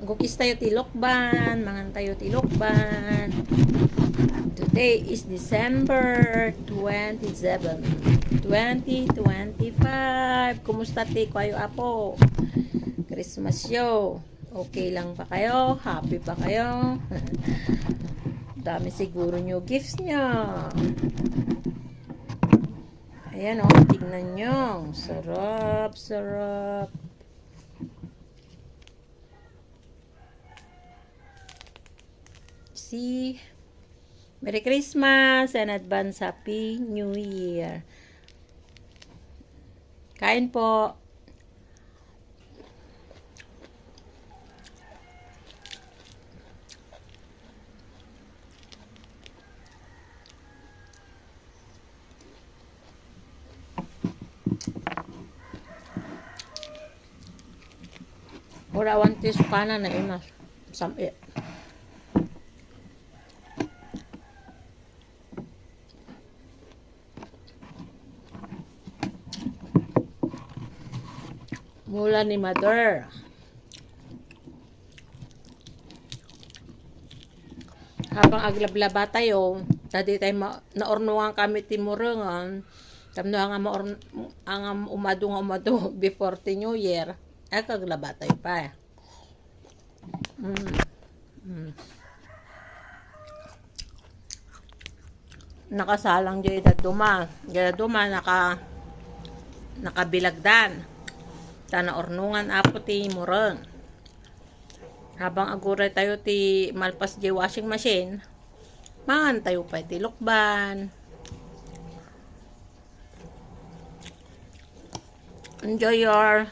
Gukis tayo tilokban, mangan tayo tilokban. Today is December 27, 2025. Kumusta ti kayo apo? Christmas show. Okay lang pa kayo? Happy pa kayo? Dami siguro nyo gifts nyo. Ayan o, tignan nyo. Sarap, sarap. See? Merry Christmas and advance Happy New Year. Kain po. Ora wanti sukana na imas. Sampai. Mula ni Mother. Habang aglablaba tayo, tadi tayo naornuang kami timurengan. Tamno ang umado before the New Year. Ay kaglaba tayo pa. Nakasalang dyan duma. Duma nakabilagdan. Tana ornungan apo ti mureng. Habang aguray tayo ti malpas di washing machine, mangan tayo pa ti lukban. Enjoy your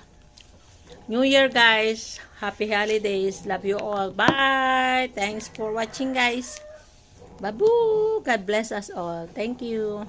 New Year, guys. Happy holidays. Love you all. Bye. Thanks for watching, guys. Babu. God bless us all. Thank you.